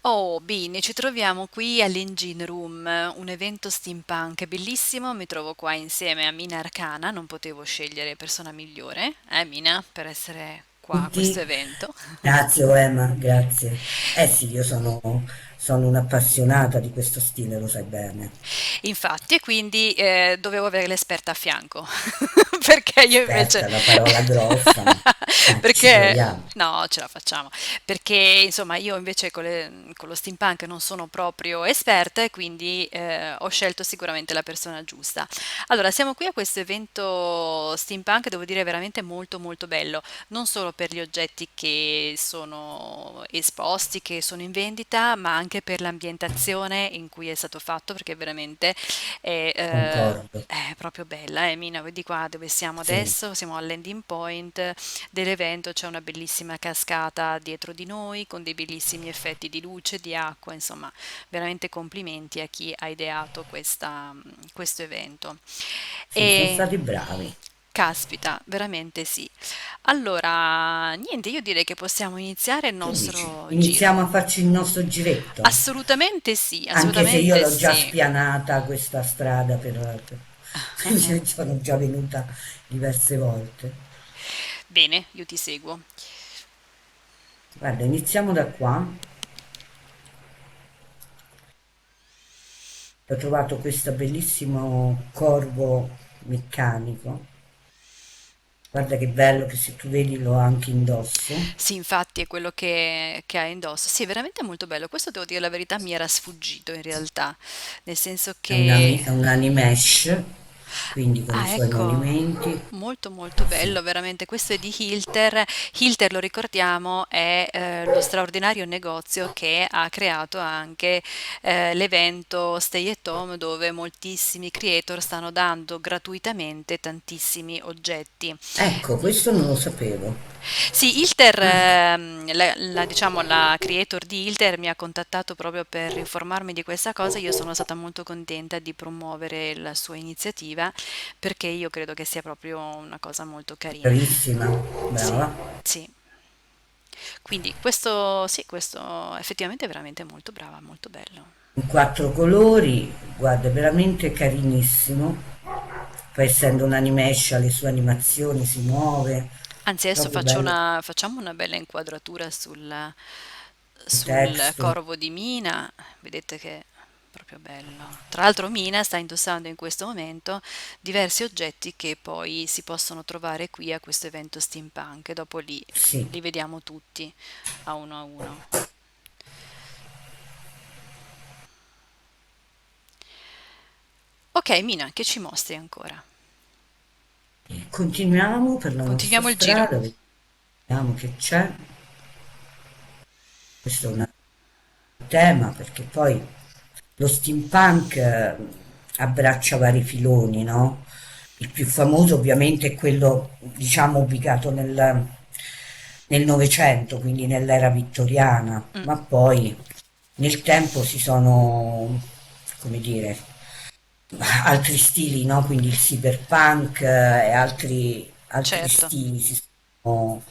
Oh, bene, ci troviamo qui all'Engine Room, un evento steampunk bellissimo. Mi trovo qua insieme a Mina Arcana, non potevo scegliere persona migliore, Mina, per essere qua a questo Tutti, evento. grazie Oema, grazie. Eh sì, sono un'appassionata di questo stile, lo sai bene. Infatti, e quindi dovevo avere l'esperta a fianco, perché io invece... Esperta, la parola grossa, ma ci perché... proviamo. No, ce la facciamo, perché insomma io invece con lo steampunk non sono proprio esperta e quindi ho scelto sicuramente la persona giusta. Allora, siamo qui a questo evento steampunk, devo dire veramente molto molto bello, non solo per gli oggetti che sono esposti, che sono in vendita, ma anche per l'ambientazione in cui è stato fatto, perché veramente Concordo. è proprio bella. Mina, vedi qua dove siamo Sì, adesso? Siamo al landing point dell'evento, c'è una bellissima cascata dietro di noi con dei bellissimi effetti di luce, di acqua, insomma, veramente complimenti a chi ha ideato questo evento. sì, sono E stati bravi. caspita, veramente sì. Allora, niente, io direi che possiamo iniziare il Che dici? nostro giro. Iniziamo a farci il nostro giretto? Assolutamente sì, Anche se io assolutamente l'ho già sì. spianata questa strada ci sono già venuta diverse volte. Bene, io ti seguo. Guarda, iniziamo da qua. Ho trovato questo bellissimo corvo meccanico. Guarda che bello che se tu vedi lo ha anche indosso. Sì, infatti è quello che ha indosso. Sì, è veramente molto bello. Questo devo dire la verità, mi era sfuggito in realtà, nel senso che... È un animesh, quindi con i Ah, suoi ecco, movimenti. molto molto Sì, bello, veramente. Questo è di Hilter. Hilter, lo ricordiamo, è lo straordinario negozio che ha creato anche l'evento Stay at Home, dove moltissimi creator stanno dando gratuitamente tantissimi oggetti. ecco, questo non lo sapevo. Sì, Ilter, Ah, diciamo, la creator di Ilter mi ha contattato proprio per informarmi di questa cosa. Io sono stata molto contenta di promuovere la sua iniziativa perché io credo che sia proprio una cosa molto carina. bravissima, Sì, brava. sì. Quindi questo, sì, questo effettivamente è veramente molto brava, molto bello. In quattro colori, guarda, è veramente carinissimo. Poi essendo un animesh, le sue animazioni si muove, Anzi, adesso proprio bello. facciamo una bella inquadratura Il sul testo, corvo di Mina. Vedete che è proprio bello. Tra l'altro, Mina sta indossando in questo momento diversi oggetti che poi si possono trovare qui a questo evento steampunk. Dopo sì. li vediamo tutti a uno a uno. Ok, Mina, che ci mostri ancora? E continuiamo per la nostra Continuiamo il giro. strada, vediamo che c'è. Questo è un tema perché poi lo steampunk abbraccia vari filoni, no? Il più famoso ovviamente è quello, diciamo, ubicato nel Novecento, quindi nell'era vittoriana, Mm, ma poi nel tempo si sono, come dire, altri stili, no? Quindi il cyberpunk e altri certo, stili si sono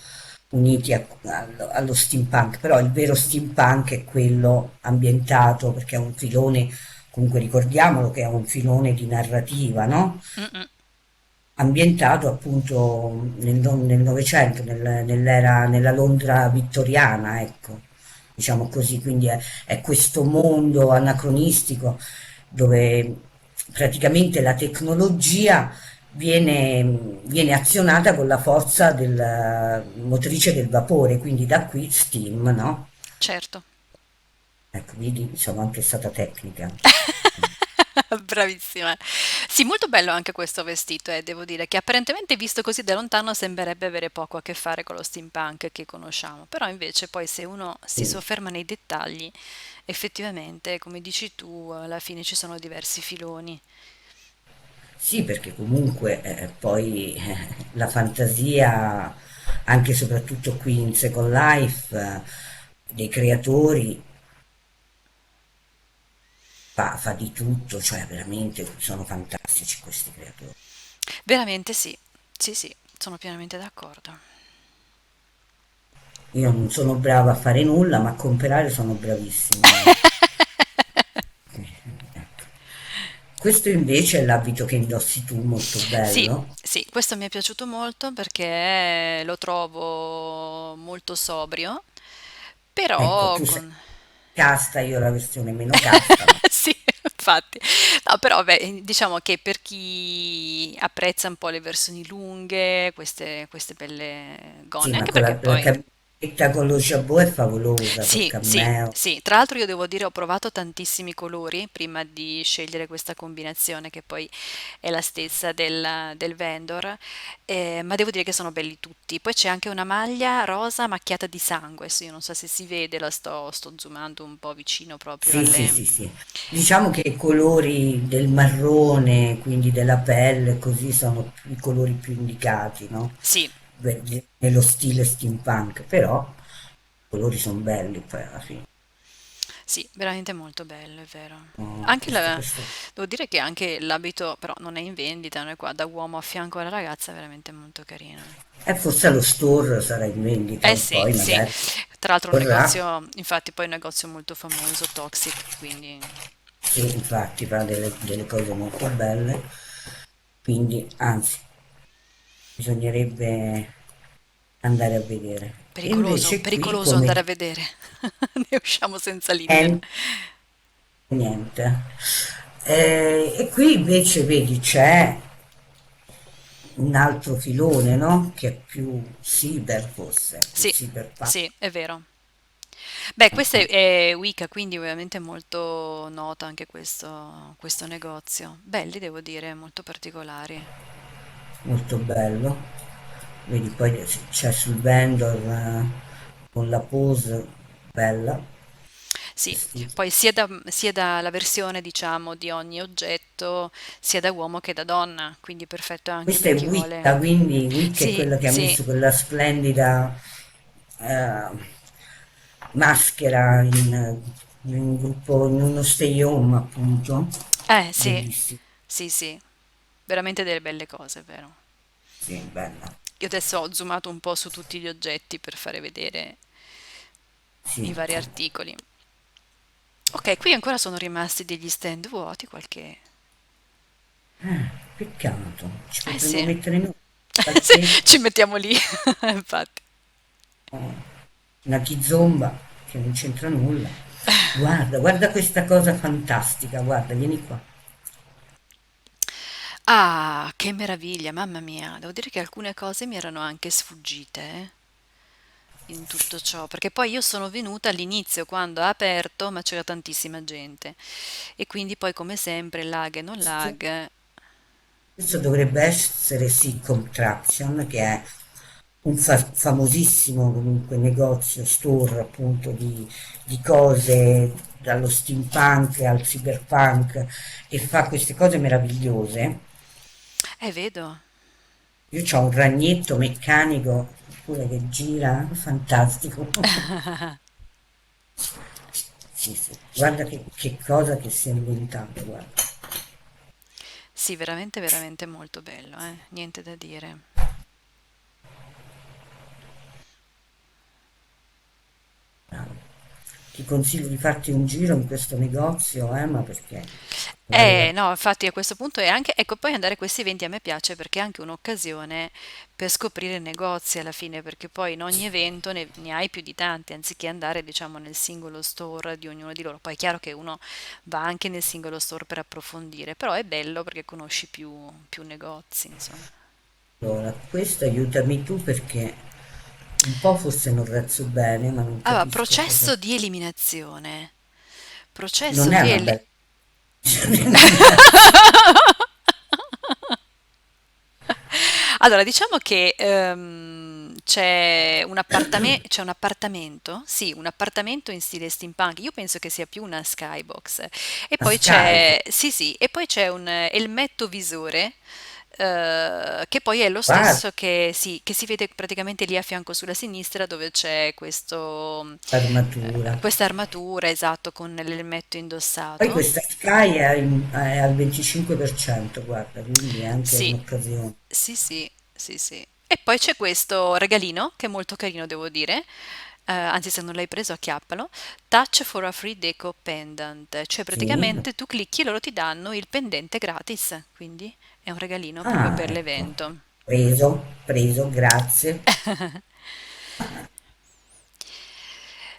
uniti allo steampunk, però il vero steampunk è quello ambientato perché è un filone, comunque ricordiamolo che è un filone di narrativa, no? mm-mm, Ambientato appunto nel Novecento, nella Londra vittoriana, ecco, diciamo così, quindi è questo mondo anacronistico dove praticamente la tecnologia viene azionata con la forza motrice del vapore, quindi da qui steam, no? certo. Ecco, vedi, sono anche stata tecnica. Bravissima. Sì, molto bello anche questo vestito, devo dire che apparentemente visto così da lontano sembrerebbe avere poco a che fare con lo steampunk che conosciamo, però invece poi se uno si Sì. sofferma nei dettagli, effettivamente, come dici tu, alla fine ci sono diversi filoni. Sì, perché comunque poi la fantasia, anche e soprattutto qui in Second Life, dei creatori fa di tutto, cioè veramente sono fantastici questi creatori. Veramente sì, sì, sì, sono pienamente d'accordo. Io non sono brava a fare nulla, ma a comprare sono bravissima, guarda. Ecco. Questo invece è l'abito che indossi tu, molto Sì, bello. sì, questo mi è piaciuto molto perché lo trovo molto sobrio, Ecco, però tu sei con... casta, io la versione meno casta, ma Sì, infatti. No, però beh, diciamo che per chi apprezza un po' le versioni lunghe, queste belle sì, gonne, ma anche perché la poi... camicetta con lo jabot è favolosa, col Sì, sì, cameo. sì. Tra l'altro io devo dire ho provato tantissimi colori prima di scegliere questa combinazione che poi è la stessa del vendor, ma devo dire che sono belli tutti. Poi c'è anche una maglia rosa macchiata di sangue, adesso io non so se si vede, sto zoomando un po' vicino proprio Sì, sì, alle... sì, sì. Diciamo che i colori del marrone, quindi della pelle, così sono i colori più indicati, no? Sì, Nello stile steampunk, però i colori sono belli poi alla fine. sì, veramente molto bello, è vero. No, Anche la, questo. devo dire che anche l'abito, però non è in vendita, non è qua, da uomo a fianco alla ragazza, è veramente molto carino. E forse allo store sarà in vendita Eh un sì, poi sì. magari Tra l'altro un vorrà. negozio, infatti poi un negozio molto famoso, Toxic, quindi Sì, infatti fa delle cose molto belle, quindi anzi, bisognerebbe andare a vedere. E pericoloso, invece qui pericoloso andare a come vedere. Ne usciamo senza lettera. è niente. E qui invece vedi c'è un altro filone, no? Che è più cyber forse, più Sì, cyberpunk. sì, è vero. Beh, Eh, questa eh, è Wicca, quindi ovviamente è molto nota anche questo negozio. Belli, devo dire, molto particolari. molto bello. Vedi poi c'è sul vendor con la pose bella, Sì, vestito. poi sia dalla versione, diciamo, di ogni oggetto, sia da uomo che da donna, quindi perfetto anche Questa per è chi Wicca, vuole... quindi Wicca è Sì, quella che ha sì, messo quella splendida eh, maschera in un gruppo, in uno stay home appunto. sì, Bellissimo, sì, sì, veramente delle belle cose, vero? sì, bella. Io adesso ho zoomato un po' su tutti gli oggetti per fare vedere i Sì, vari articoli. Ok, qui ancora sono rimasti degli stand vuoti, qualche... peccato, ci Eh potremmo sì, mettere noi sì, qualche ci mettiamo lì, infatti. una kizomba che non c'entra nulla. Guarda, guarda questa cosa fantastica, guarda, vieni qua. Ah, che meraviglia, mamma mia. Devo dire che alcune cose mi erano anche sfuggite, in tutto ciò, perché poi io sono venuta all'inizio quando ha aperto, ma c'era tantissima gente. E quindi poi, come sempre, lag e non Questo, lag. questo dovrebbe essere Sitcom Traction, che è un famosissimo comunque negozio, store appunto di cose dallo steampunk al cyberpunk e fa queste cose meravigliose. Vedo. Io ho un ragnetto meccanico pure che gira, fantastico. Sì, sì. Guarda che cosa che si è inventato, guarda. Sì, veramente, veramente molto bello, eh? Niente da dire. Ti consiglio di farti un giro in questo negozio, ma perché vale la No, infatti a questo punto è anche, ecco, poi andare a questi eventi a me piace perché è anche un'occasione per scoprire negozi alla fine, perché poi in ogni evento ne hai più di tanti, anziché andare, diciamo, nel singolo store di ognuno di loro. Poi è chiaro che uno va anche nel singolo store per approfondire, però è bello perché conosci più negozi, insomma. allora, questo aiutami tu perché un po' forse non razzo bene, ma non Allora, capisco cosa. processo di eliminazione. Processo Non è di una eli- bella eliminazione. Allora, diciamo che c'è un appartamento, sì, un appartamento in stile steampunk. Io penso che sia più una skybox. E A poi Skype. c'è, sì, sì, e poi c'è un elmetto visore, che poi è lo Guarda, stesso che, sì, che si vede praticamente lì a fianco sulla sinistra, dove c'è l'armatura. questa armatura, esatto, con l'elmetto Poi indossato. questa Sky è al 25%, guarda, quindi è anche Sì, un'occasione. sì, sì, sì, sì. E poi c'è questo regalino che è molto carino, devo dire. Anzi, se non l'hai preso, acchiappalo. Touch for a free deco pendant. Cioè, Sì. praticamente tu clicchi e loro ti danno il pendente gratis. Quindi è un regalino proprio Ah, per ecco. l'evento. Preso, preso, grazie.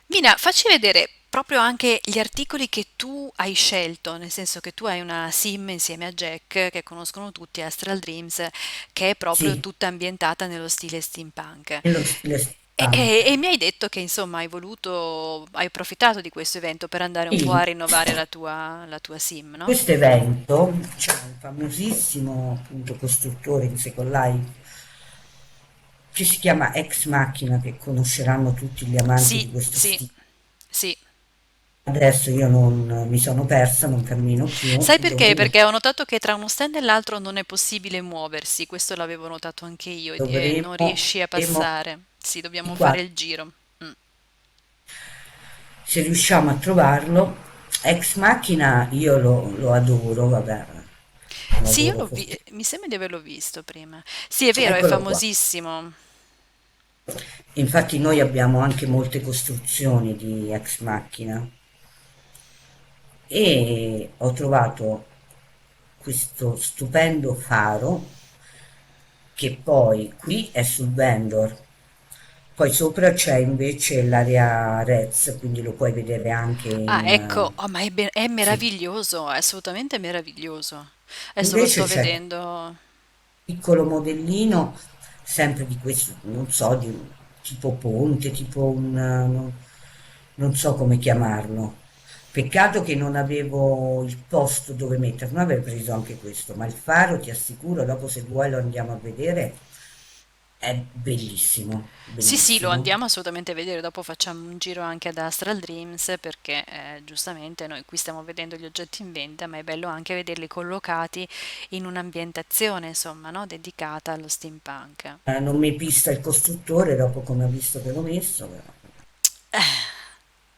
Mina, facci vedere proprio anche gli articoli che tu hai scelto, nel senso che tu hai una sim insieme a Jack, che conoscono tutti, Astral Dreams, che è proprio Sì, tutta ambientata nello stile steampunk. nello stile E, steampunk. e mi hai detto che insomma hai approfittato di questo evento per andare un po' a Sì, rinnovare la tua sim, no? questo evento c'è un famosissimo appunto costruttore in Second Life che si chiama Ex Machina, che conosceranno tutti gli amanti Sì, di questo sì, stile. sì. Adesso io non mi sono persa, non cammino più, Sai perché? dovremo, Perché ho notato che tra uno stand e l'altro non è possibile muoversi, questo l'avevo notato anche io, e non dovremo, riesci a dovremo passare. Sì, di dobbiamo qua, fare il giro. Mm. se riusciamo a trovarlo. Ex Machina io lo adoro, vabbè, lo Sì, io adoro forte. mi sembra di averlo visto prima. Sì, è vero, è Eccolo qua. famosissimo. Infatti noi abbiamo anche molte costruzioni di Ex Machina e ho trovato questo stupendo faro che poi qui è sul vendor, poi sopra c'è invece l'area Rez, quindi lo puoi vedere anche Ah, in... ecco, oh, ma è sì. meraviglioso, è assolutamente meraviglioso. Adesso lo Invece sto c'è vedendo. piccolo modellino, sempre di questo, non so, di un tipo ponte, tipo un, non so come chiamarlo. Peccato che non avevo il posto dove metterlo, aver preso anche questo, ma il faro ti assicuro, dopo se vuoi lo andiamo a vedere, è bellissimo, Sì, sì, lo bellissimo. andiamo assolutamente a vedere, dopo facciamo un giro anche ad Astral Dreams perché giustamente noi qui stiamo vedendo gli oggetti in vendita, ma è bello anche vederli collocati in un'ambientazione, insomma, no? Dedicata allo steampunk. Non mi pista il costruttore dopo come ha visto che l'ho messo, però.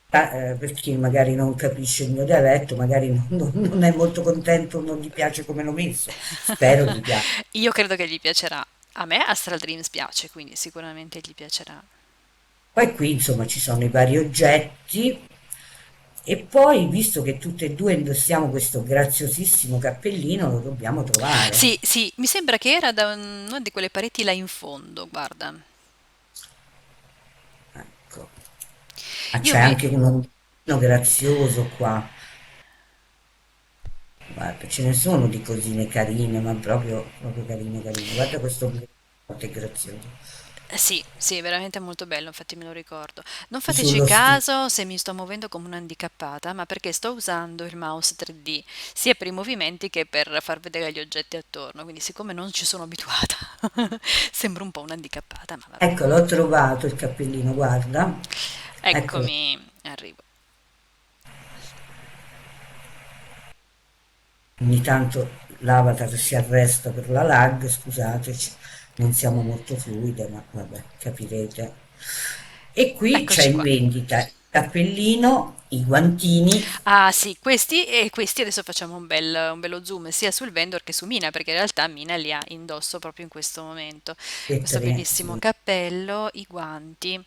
Per chi magari non capisce il mio dialetto, magari non è molto contento, non gli piace come l'ho messo. Spero gli piaccia. Io credo che gli piacerà. A me Astral Dreams piace, quindi sicuramente gli piacerà. Poi qui insomma ci sono i vari oggetti e poi visto che tutte e due indossiamo questo graziosissimo cappellino lo dobbiamo trovare. Sì, sì, mi sembra che era da una di quelle pareti là in fondo, guarda. Ecco. Ah, Io c'è vi... anche un ombellino grazioso qua. Guarda, ce ne sono di cosine carine, ma proprio, proprio carine carine. Guarda questo ombellino che grazioso. Sì, sì, è veramente molto bello, infatti me lo ricordo. Non fateci Sullo stile. caso se mi sto muovendo come un'handicappata, ma perché sto usando il mouse 3D, sia per i movimenti che per far vedere gli oggetti attorno, quindi siccome non ci sono abituata, sembro un po' un'handicappata, ma vabbè. Ecco, l'ho trovato il cappellino, guarda. Eccolo. Eccomi, arrivo. Ogni tanto l'avatar si arresta per la lag, scusateci, non siamo molto fluide, ma vabbè, capirete. E qui c'è Eccoci in qua. vendita il cappellino, i guantini, Ah sì, questi adesso facciamo un bello zoom sia sul vendor che su Mina, perché in realtà Mina li ha indosso proprio in questo momento. Questo lettere, bellissimo sì. cappello, i guanti.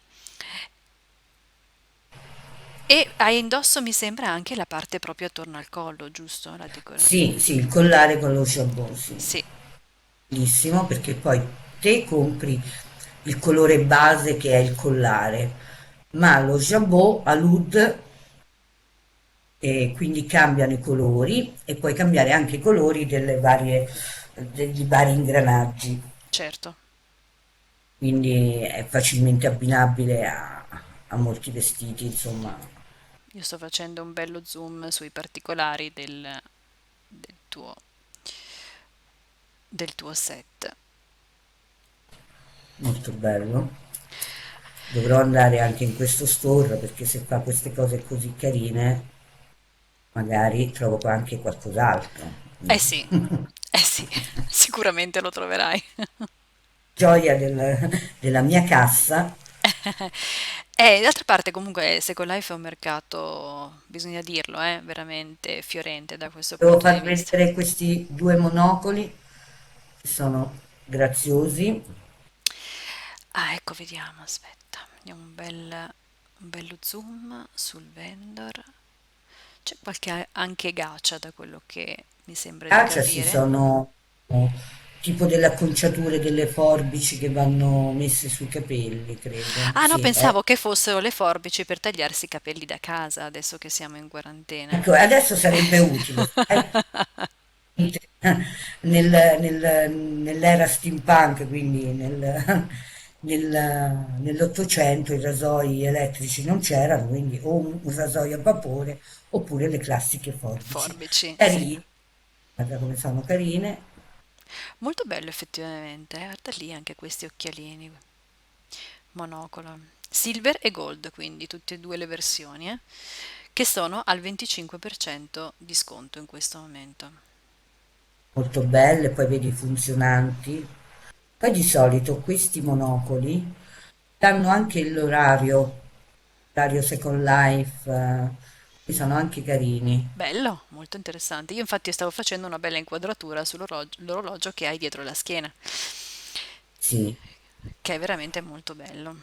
E hai indosso, mi sembra, anche la parte proprio attorno al collo, giusto? La Sì, decorazione. sì, il collare con lo jabot, sì. Sì, Bellissimo perché poi te compri il colore base che è il collare, ma lo jabot a Loud e quindi cambiano i colori e puoi cambiare anche i colori degli vari ingranaggi, certo. quindi è facilmente abbinabile a molti vestiti, insomma, Io sto facendo un bello zoom sui particolari del tuo, del tuo set. molto bello. Dovrò andare anche in questo store perché se fa queste cose così carine, magari trovo qua anche qualcos'altro. Sì, eh sì, sicuramente lo troverai. Gioia della mia cassa. D'altra parte comunque Second Life è un mercato, bisogna dirlo, veramente fiorente da questo Devo punto di far vista. vedere questi due monocoli che sono graziosi. Ah, ecco, vediamo, aspetta, vediamo un bello zoom sul vendor. C'è qualche anche gacha da quello che mi sembra di Acia ci capire. sono tipo delle acconciature delle forbici che vanno messe sui capelli, credo. Ah no, Sì, pensavo che fossero le forbici per tagliarsi i capelli da casa, adesso che siamo in quarantena. ecco, adesso sarebbe utile, sai? Nell'era steampunk, quindi nell'Ottocento i rasoi elettrici non c'erano, quindi o un rasoio a vapore oppure le classiche forbici. Forbici, sì. Carine, guarda come sono carine. Molto bello effettivamente, guarda lì anche questi occhialini, monocolo. Silver e gold, quindi tutte e due le versioni, che sono al 25% di sconto in questo momento. Molto belle, poi vedi funzionanti. Poi di solito questi monocoli danno anche l'orario Second Life, che sono anche carini. Bello, molto interessante. Io infatti stavo facendo una bella inquadratura sull'orologio che hai dietro la schiena, Sì, che è veramente molto bello.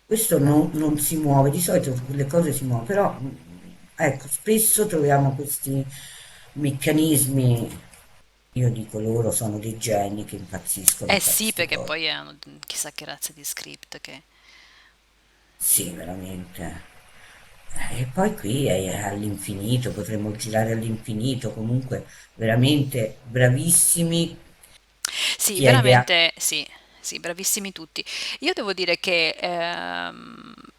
questo non si muove, di solito le cose si muovono, però ecco, spesso troviamo questi meccanismi, io dico loro sono dei geni che impazziscono a Eh fare sì, queste perché cose. poi hanno chissà che razza di script che... Sì, veramente. E poi qui è all'infinito, potremmo girare all'infinito, comunque veramente bravissimi Sì, chi ha ideato. veramente sì, sì, bravissimi tutti. Io devo dire che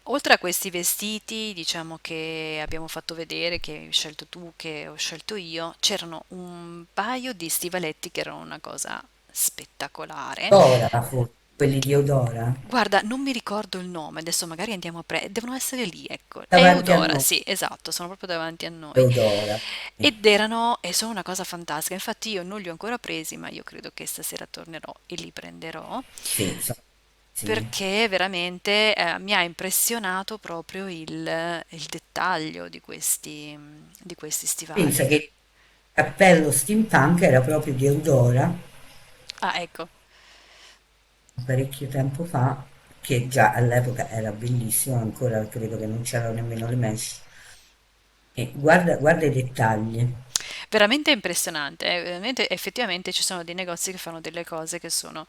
oltre a questi vestiti, diciamo che abbiamo fatto vedere, che hai scelto tu, che ho scelto io, c'erano un paio di stivaletti che erano una cosa spettacolare. Odora, forse, quelli di Odora, Guarda, non mi ricordo il nome, adesso magari andiamo a devono essere lì, ecco. È davanti a Eudora, noi, sì, esatto, sono proprio davanti a noi. Eudora. Sì, Ed erano, e sono una cosa fantastica, infatti io non li ho ancora presi, ma io credo che stasera tornerò e li prenderò, sì, sì. perché veramente mi ha impressionato proprio il dettaglio di questi Pensa stivali. che il cappello steampunk era proprio di Eudora, Ah, ecco. parecchio tempo fa, che già all'epoca era bellissimo, ancora credo che non c'erano nemmeno le mesh. E guarda, guarda i dettagli. Veramente impressionante, veramente, effettivamente ci sono dei negozi che fanno delle cose che sono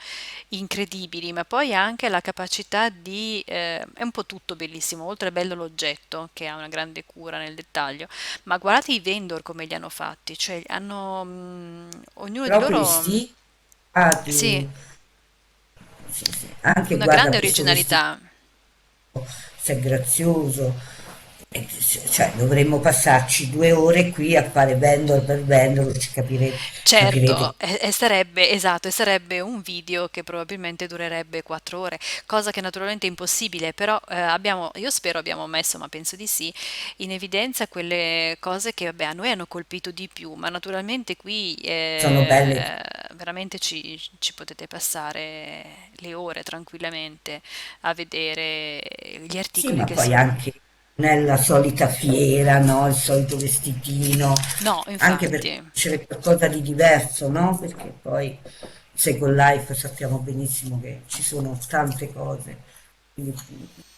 incredibili, ma poi anche la capacità di... è un po' tutto bellissimo, oltre è bello l'oggetto che ha una grande cura nel dettaglio, ma guardate i vendor come li hanno fatti, cioè hanno... ognuno di Proprio loro... vestiti, Sì, sì, sì. Anche una guarda grande questo vestito, originalità. se è grazioso. Cioè, dovremmo passarci 2 ore qui a fare vendor per vendor, Certo, capirete. e sarebbe, esatto, e sarebbe un video che probabilmente durerebbe 4 ore, cosa che naturalmente è impossibile, però io spero abbiamo messo, ma penso di sì, in evidenza quelle cose che vabbè, a noi hanno colpito di più, ma naturalmente qui Sono belle. veramente ci potete passare le ore tranquillamente a vedere gli Sì, articoli ma che poi sono. anche nella solita fiera, no? Il solito vestitino, No, anche per infatti. conoscere qualcosa di diverso, no? Perché poi Second Life sappiamo benissimo che ci sono tante cose, quindi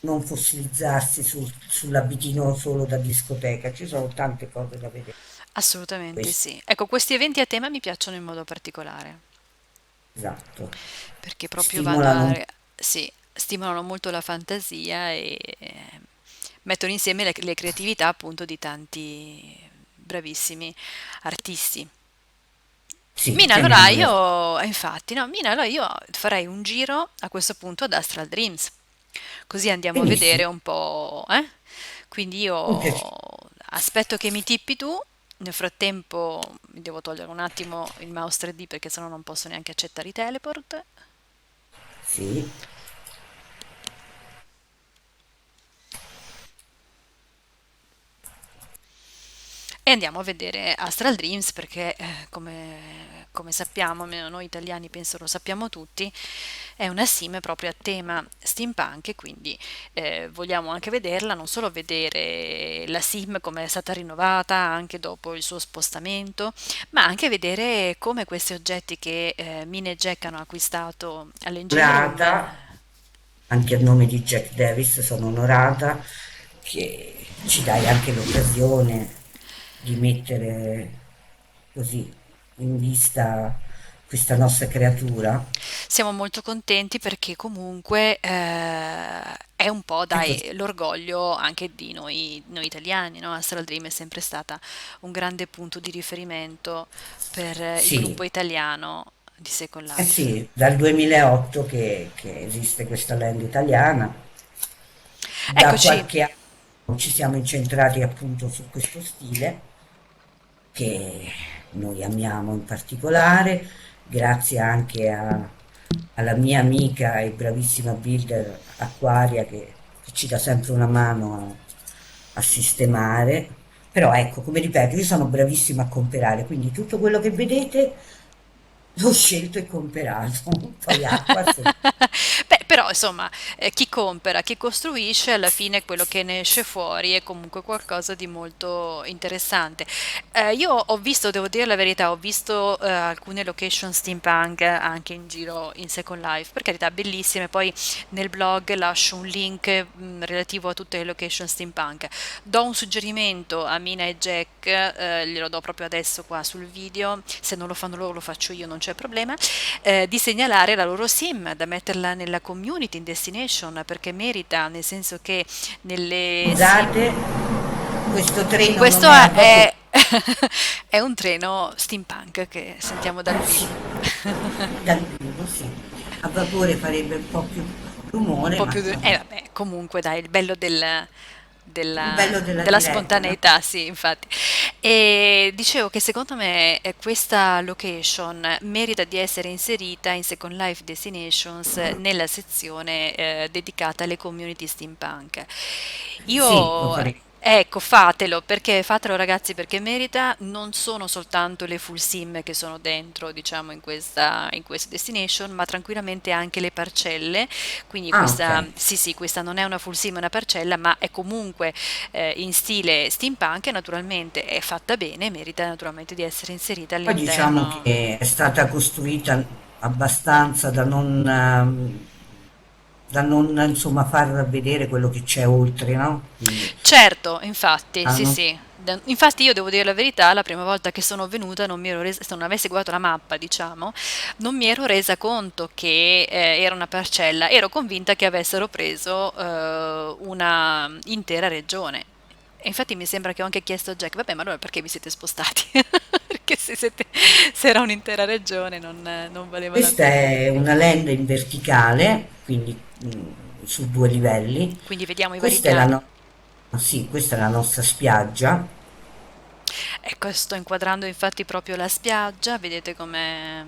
non fossilizzarsi sull'abitino solo da discoteca, ci sono tante cose da vedere. Assolutamente Questo, sì. Ecco, questi eventi a tema mi piacciono in modo particolare, esatto. perché proprio Stimolano un sì, stimolano molto la fantasia e mettono insieme le creatività appunto di tanti bravissimi artisti. sì, Mina, allora chiamiamole. io, infatti, no, Mina, allora io farei un giro a questo punto ad Astral Dreams, così andiamo a vedere Benissimo, un po', eh? Quindi un io piacere. aspetto che mi tippi tu, nel frattempo mi devo togliere un attimo il mouse 3D perché sennò non posso neanche accettare i teleport. Sì, E andiamo a vedere Astral Dreams perché, come sappiamo, almeno noi italiani penso lo sappiamo tutti, è una sim proprio a tema steampunk e quindi vogliamo anche vederla, non solo vedere la sim come è stata rinnovata anche dopo il suo spostamento, ma anche vedere come questi oggetti che Mine e Jack hanno acquistato all'Engine Room curata. anche a nome di Jack Davis sono onorata che ci dai anche l'occasione di mettere così in vista questa nostra creatura. Siamo molto contenti perché comunque è un po', Ecco, dai, l'orgoglio anche di noi italiani, no? Astral Dream è sempre stata un grande punto di riferimento per il gruppo sì, italiano di Second eh Life. sì, dal 2008 che esiste questa land italiana, da Eccoci. qualche anno ci siamo incentrati appunto su questo stile che noi amiamo in particolare, grazie anche alla mia amica e bravissima builder Acquaria che ci dà sempre una mano a sistemare. Però ecco, come ripeto, io sono bravissima a comprare, quindi tutto quello che vedete l'ho scelto e comperato. Poi acqua, se Beh, però insomma, chi compra, chi costruisce, alla fine quello che ne esce fuori è comunque qualcosa di molto interessante. Io ho visto, devo dire la verità, ho visto alcune location steampunk anche in giro in Second Life, per carità, bellissime. Poi nel blog lascio un link relativo a tutte le location steampunk. Do un suggerimento a Mina e Jack, glielo do proprio adesso qua sul video, se non lo fanno loro lo faccio io, non c'è problema, di segnalare la loro sim, da metterla nella community in destination, perché merita, nel senso che nelle sim... scusate, questo treno non Questo è a vapore. è, è un treno steampunk che sentiamo dal Sì, vivo. dal vivo, sì. A vapore farebbe un po' più Un rumore, po' ma più... vabbè. vabbè, comunque dai, il bello Il bello della della diretta, no? spontaneità, sì, infatti. E dicevo che secondo me questa location merita di essere inserita in Second Life Destinations nella sezione dedicata alle community steampunk. Sì, lo Io, farei. ecco, fatelo ragazzi, perché merita, non sono soltanto le full sim che sono dentro, diciamo, in questa destination, ma tranquillamente anche le parcelle, quindi Ah, ok. questa, sì, sì, questa non è una full sim, è una parcella, ma è comunque in stile steampunk e naturalmente è fatta bene, e merita naturalmente di essere inserita Poi diciamo all'interno. che è stata costruita abbastanza da non, insomma, far vedere quello che c'è oltre, no? Quindi, Certo, infatti, ah, sì, sì. Infatti io devo dire la verità, la prima volta che sono venuta non mi ero resa, se non avessi guardato la mappa, diciamo, non mi ero resa conto che era una parcella, ero convinta che avessero preso una intera regione. E infatti mi sembra che ho anche chiesto a Jack, vabbè, ma allora perché vi siete spostati? Perché se era un'intera regione non valeva la questa pena. è una land in verticale, quindi su due livelli. Quindi vediamo i vari Questa è la, piani. sì, questa è la nostra spiaggia. Ecco, sto inquadrando infatti proprio la spiaggia, vedete com'è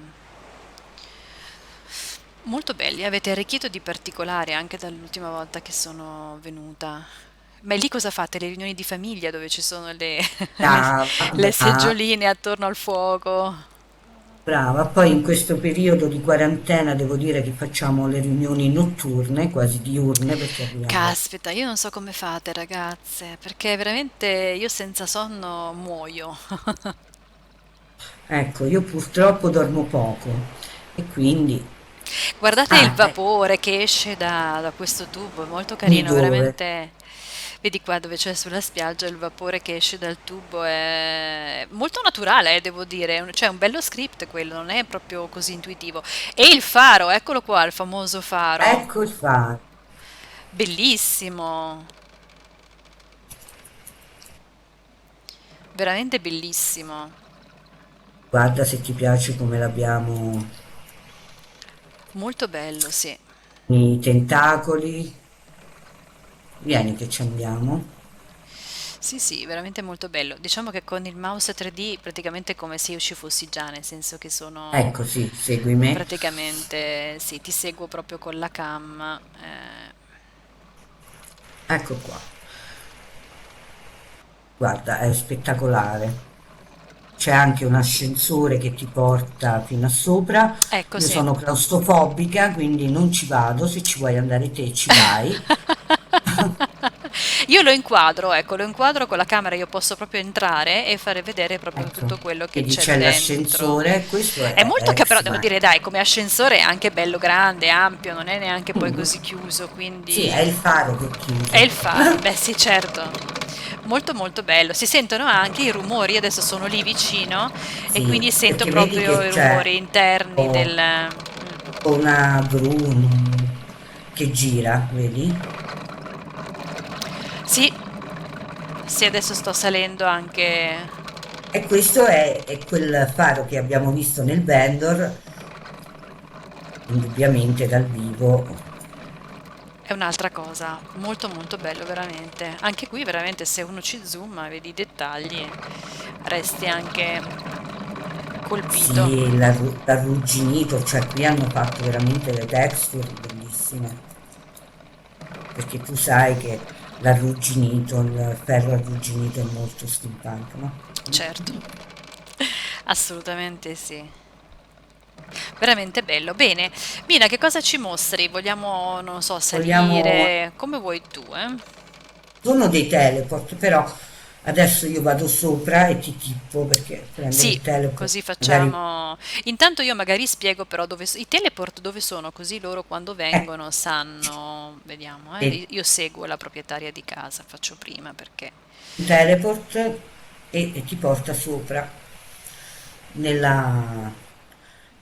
molto belli, avete arricchito di particolari anche dall'ultima volta che sono venuta. Ma lì cosa fate? Le riunioni di famiglia dove ci sono Brava, le brava, seggioline attorno al fuoco? brava. Poi in questo periodo di quarantena devo dire che facciamo le riunioni notturne, quasi diurne, perché arriviamo. Caspita, io non so come fate ragazze, perché veramente io senza sonno muoio. Ecco, io purtroppo dormo poco e quindi... Guardate il Ah, vapore che esce da questo tubo, è molto di carino, dove? veramente. Vedi qua dove c'è sulla spiaggia il vapore che esce dal tubo, è molto naturale, devo dire. Cioè, è un bello script quello, non è proprio così intuitivo. E il faro, eccolo qua, il famoso faro. Ecco il fare. Bellissimo, veramente bellissimo. Guarda se ti piace come l'abbiamo Molto bello, sì. i tentacoli. Vieni che ci andiamo. Sì, sì, veramente molto bello. Diciamo che con il mouse 3D praticamente è come se io ci fossi già, nel senso che sono Ecco, sì, segui me. praticamente, sì, ti seguo proprio con la cam. Ecco qua. Guarda, è spettacolare. C'è anche un ascensore che ti porta fino a sopra. Ecco, Io sì. sono claustrofobica, quindi non ci vado. Se ci vuoi andare te, ci vai. Io lo inquadro, ecco, lo inquadro con la camera, io posso proprio entrare e fare vedere proprio Ecco, tutto quello che vedi c'è c'è dentro. l'ascensore, questo È molto che è però ex devo machina. dire, dai, come ascensore è anche bello grande, ampio, non è neanche poi Mm. così chiuso, Sì, è quindi il faro che è è chiuso. il faro. Beh, sì, certo. Molto molto bello. Si sentono anche i rumori, adesso sono lì vicino e Sì, quindi sento perché vedi proprio che i c'è rumori interni o- del... o una gru che gira, vedi? Sì, sì, adesso sto salendo anche... E questo è quel faro che abbiamo visto nel vendor, indubbiamente dal vivo. È un'altra cosa, molto molto bello veramente. Anche qui veramente se uno ci zooma, vedi i dettagli, resti anche colpito. Sì, l'arrugginito, cioè qui hanno fatto veramente le texture bellissime, perché tu sai che l'arrugginito, il ferro arrugginito è molto steampunk, no? Certo, assolutamente sì. Veramente bello. Bene, Mina, che cosa ci mostri? Vogliamo, non so, Vogliamo. salire come vuoi tu, eh? Sono dei teleport, però adesso io vado sopra e ti tipo perché prendere Sì, il teleport così magari. facciamo. Intanto io magari spiego però i teleport dove sono, così loro quando Eh, vengono sanno. Vediamo, eh. vedi, Io seguo la proprietaria di casa, faccio prima perché. un teleport e ti porta sopra nella,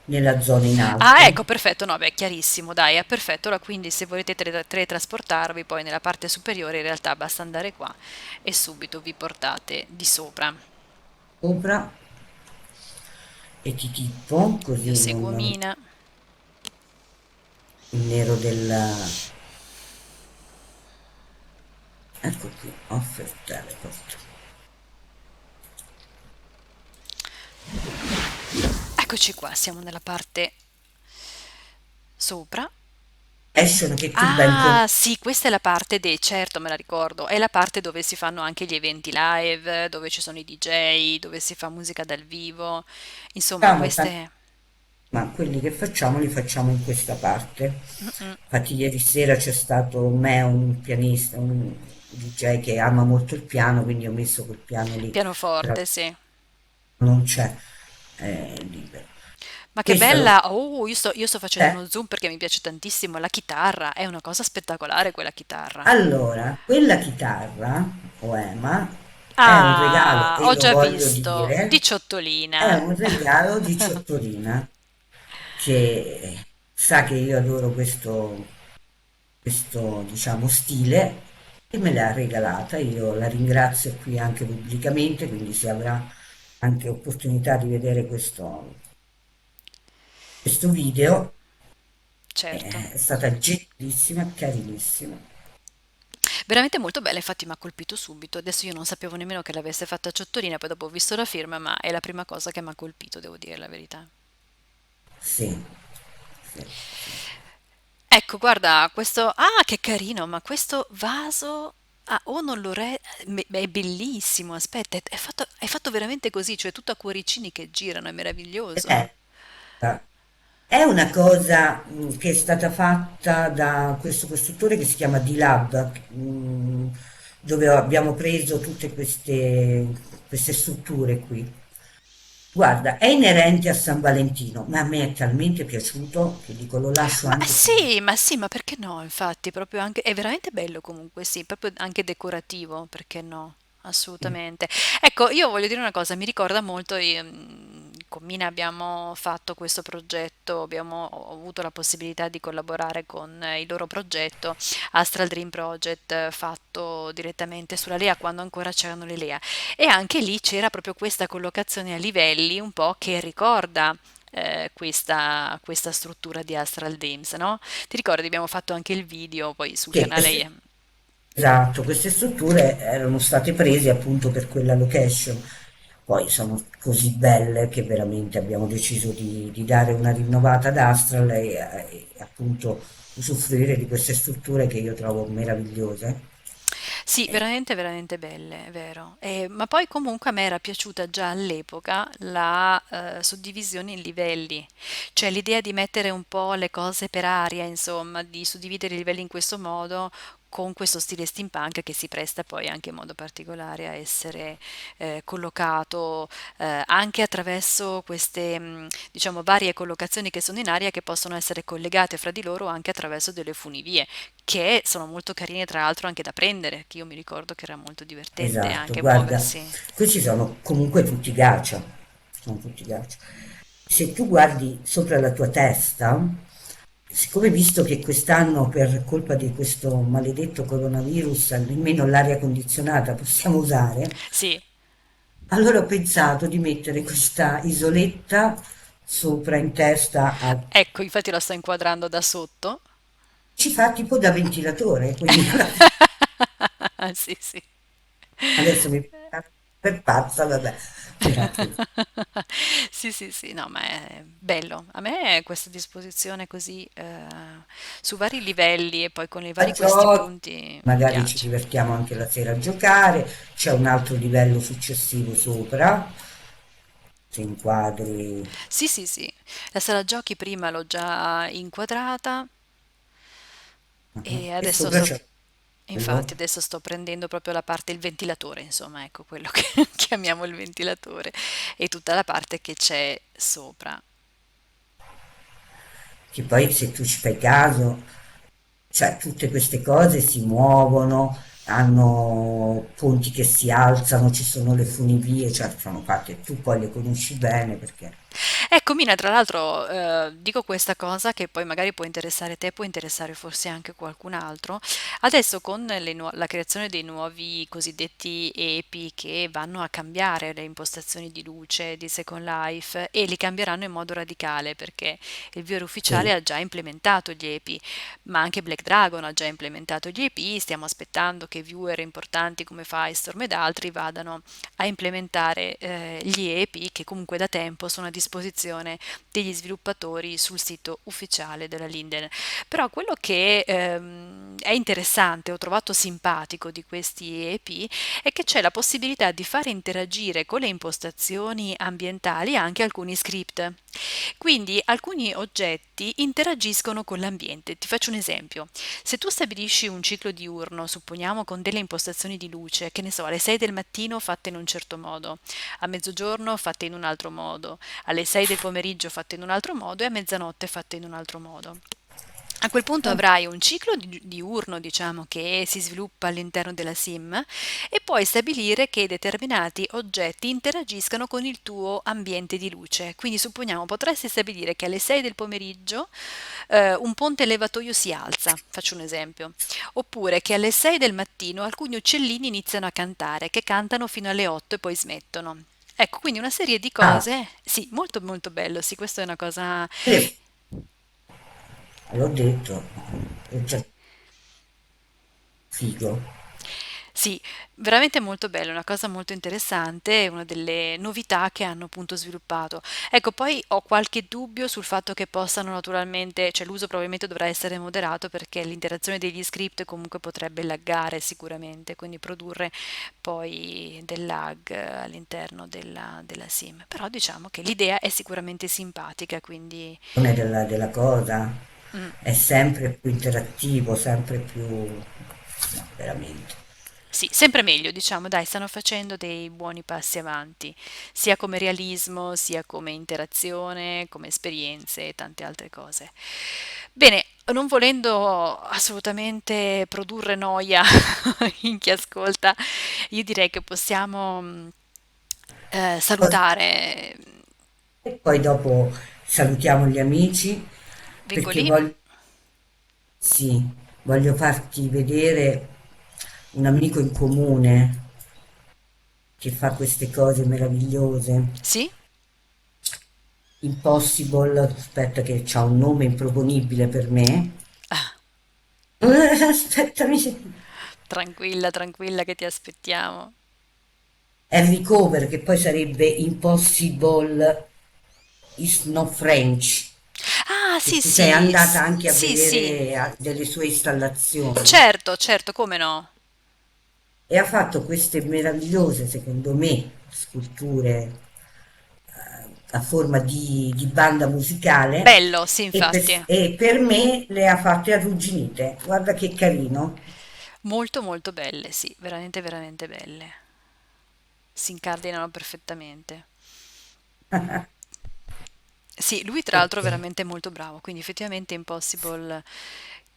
nella zona in Ah, alto. ecco, perfetto, no, beh, chiarissimo, dai, è perfetto. Allora, quindi se volete teletrasportarvi poi nella parte superiore, in realtà basta andare qua e subito vi portate di sopra. Sopra e ti tipo Io così seguo non Mina. il nero del. Ecco qui, offer teleport. Eccoci qua, siamo nella parte sopra. Action che tu ben Ah, con. sì, questa è la parte dei, certo, me la ricordo, è la parte dove si fanno anche gli eventi live, dove ci sono i DJ, dove si fa musica dal vivo. Insomma, Facciamo queste... ma quelli che facciamo li facciamo in questa parte. Mm-mm. Infatti ieri sera c'è stato me, un pianista, un DJ che ama molto il piano, quindi ho messo quel piano lì, però Pianoforte, sì. non c'è, è libero. Ma che Questa lo. bella! Oh, io sto facendo C'è. uno zoom perché mi piace tantissimo la chitarra, è una cosa spettacolare quella chitarra. Allora, quella chitarra, Oema, è un regalo, Ah, e ho lo già voglio visto, dire, è diciottolina. un regalo di Ciotolina, che sa che io adoro questo, diciamo, stile e me l'ha regalata. Io la ringrazio qui anche pubblicamente, quindi se avrà anche opportunità di vedere questo video, Certo. è stata gentilissima, carinissima. Veramente molto bella, infatti mi ha colpito subito. Adesso io non sapevo nemmeno che l'avesse fatta a Ciotolina, poi dopo ho visto la firma, ma è la prima cosa che mi ha colpito, devo dire la verità. Sì, sì, sì. Ecco, guarda, questo... Ah, che carino, ma questo vaso... Ah, o non lo è bellissimo, aspetta, è fatto veramente così, cioè tutto a cuoricini che girano, è meraviglioso. Eh, È una cosa che è stata fatta da questo costruttore che si chiama D-Lab, dove abbiamo preso tutte queste strutture qui. Guarda, è inerente a San Valentino, ma a me è talmente piaciuto che dico lo lascio anche qui. Ma sì, ma perché no? Infatti, proprio anche, è veramente bello comunque, sì, proprio anche decorativo, perché no? Sì. Assolutamente. Ecco, io voglio dire una cosa, mi ricorda molto, con Mina abbiamo fatto questo progetto, abbiamo ho avuto la possibilità di collaborare con il loro progetto, Astral Dream Project, fatto direttamente sulla Lea, quando ancora c'erano le Lea. E anche lì c'era proprio questa collocazione a livelli un po' che ricorda questa struttura di Astral Dreams, no? Ti ricordi, abbiamo fatto anche il video poi sul Sì, canale. esatto, queste strutture erano state prese appunto per quella location. Poi sono così belle che veramente abbiamo deciso di dare una rinnovata ad Astral e appunto usufruire di queste strutture che io trovo meravigliose. Sì, Eh, veramente, veramente belle, è vero. Ma poi comunque a me era piaciuta già all'epoca la suddivisione in livelli, cioè l'idea di mettere un po' le cose per aria, insomma, di suddividere i livelli in questo modo, con questo stile steampunk che si presta poi anche in modo particolare a essere collocato anche attraverso queste, diciamo, varie collocazioni che sono in aria che possono essere collegate fra di loro anche attraverso delle funivie, che sono molto carine tra l'altro anche da prendere, che io mi ricordo che era molto divertente Esatto, anche guarda, muoversi. questi sono comunque tutti gacha, sono tutti gacha. Se tu guardi sopra la tua testa, siccome visto che quest'anno per colpa di questo maledetto coronavirus nemmeno l'aria condizionata possiamo usare, Sì, allora ho pensato di mettere questa isoletta sopra in testa ecco, infatti lo sto inquadrando da sotto. ci fa tipo da ventilatore, quindi alla fine Sì, sì. adesso mi per pazza, vabbè, però Sì, sì, sì, no, ma è bello. A me questa disposizione così su vari livelli e poi con i a vari questi giochi, punti mi magari ci piace. divertiamo anche la sera a giocare, c'è un altro livello successivo sopra, se inquadri, Sì, sì, sì. La sala giochi prima l'ho già inquadrata e e adesso sopra sto, c'è infatti, quello. adesso sto prendendo proprio la parte, il ventilatore, insomma, ecco quello che chiamiamo il ventilatore e tutta la parte che c'è sopra. Che poi se tu ci fai caso, cioè tutte queste cose si muovono, hanno ponti che si alzano, ci sono le funivie, cioè sono fatte, tu poi le conosci bene perché Ecco, Mina, tra l'altro, dico questa cosa che poi magari può interessare te, può interessare forse anche qualcun altro. Adesso con la creazione dei nuovi cosiddetti EPI che vanno a cambiare le impostazioni di luce di Second Life e li cambieranno in modo radicale perché il viewer ufficiale sì, ha già implementato gli EPI, ma anche Black Dragon ha già implementato gli EPI, stiamo aspettando che viewer importanti come Firestorm ed altri vadano a implementare gli EPI che comunque da tempo sono a disposizione degli sviluppatori sul sito ufficiale della Linden. Però quello che è interessante, ho trovato simpatico di questi EPI, è che c'è la possibilità di fare interagire con le impostazioni ambientali anche alcuni script. Quindi alcuni oggetti interagiscono con l'ambiente. Ti faccio un esempio. Se tu stabilisci un ciclo diurno, supponiamo con delle impostazioni di luce, che ne so, alle 6 del mattino fatte in un certo modo, a mezzogiorno fatte in un altro modo, alle 6 del pomeriggio fatte in un altro modo e a mezzanotte fatte in un altro modo. A quel punto avrai un ciclo diurno, diciamo, che si sviluppa all'interno della SIM e puoi stabilire che determinati oggetti interagiscano con il tuo ambiente di luce. Quindi supponiamo potresti stabilire che alle 6 del pomeriggio un ponte levatoio si alza, faccio un esempio, oppure che alle 6 del mattino alcuni uccellini iniziano a cantare, che cantano fino alle 8 e poi smettono. Ecco, quindi una serie di ah, cose, sì, molto molto bello, sì, questa è una cosa. l'ho detto, è già figo. Sì, veramente molto bello, una cosa molto interessante, è una delle novità che hanno appunto sviluppato. Ecco, poi ho qualche dubbio sul fatto che possano naturalmente, cioè l'uso probabilmente dovrà essere moderato perché l'interazione degli script comunque potrebbe laggare sicuramente, quindi produrre poi del lag all'interno della SIM. Però diciamo che l'idea è sicuramente simpatica, quindi Della cosa mm. è sempre più interattivo, sempre più, no, veramente. Sì, sempre meglio, diciamo, dai, stanno facendo dei buoni passi avanti, sia come realismo, sia come interazione, come esperienze e tante altre cose. Bene, non volendo assolutamente produrre noia in chi ascolta, io direi che possiamo salutare. E poi dopo salutiamo gli amici Vengo perché lì. voglio, sì, voglio farti vedere un amico in comune che fa queste cose meravigliose. Sì? Impossible, aspetta che c'ha un nome improponibile per me. Ah, Aspettami, tranquilla, tranquilla che ti aspettiamo. Harry Cover, che poi sarebbe Impossible is no French, Ah, che sì, tu sei sì, andata anche a sì, sì, vedere delle sue installazioni. certo, certo, come no? E ha fatto queste meravigliose, secondo me, sculture a forma di banda musicale Bello, sì, e infatti. e per me le ha fatte arrugginite. Guarda che carino. Molto molto belle, sì, veramente veramente belle. Si incardinano perfettamente. Sì, lui tra l'altro Ok. è veramente molto bravo, quindi effettivamente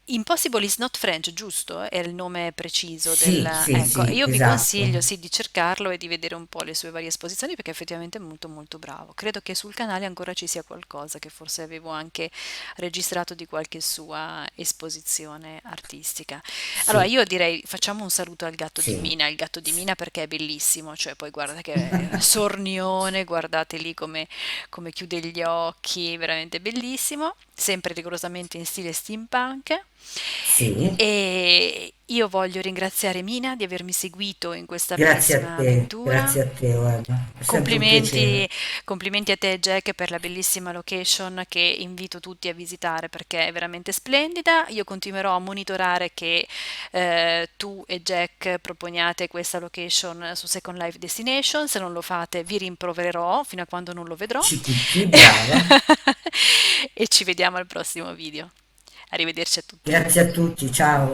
Impossible is not French, giusto? È il nome preciso Sì, del... sì, Ecco, sì, io vi consiglio esatto. sì di cercarlo e di vedere un po' le sue varie esposizioni perché effettivamente è molto molto bravo. Credo che sul canale ancora ci sia qualcosa che forse avevo anche registrato di qualche sua esposizione artistica. Allora Sì, io direi facciamo un saluto al gatto di sì. Mina, il gatto di Mina perché è bellissimo, cioè poi guarda che sornione, guardate lì come chiude gli occhi, veramente bellissimo, sempre rigorosamente in stile steampunk. Sì, E io voglio ringraziare Mina di avermi seguito in questa bellissima grazie avventura. a te, guarda, è sempre un Complimenti, piacere. complimenti a te Jack per la bellissima location che invito tutti a visitare perché è veramente splendida. Io continuerò a monitorare che tu e Jack proponiate questa location su Second Life Destination. Se non lo fate vi rimprovererò fino a quando non lo vedrò. Sì, brava. E ci vediamo al prossimo video. Arrivederci a tutti. Grazie a tutti, ciao.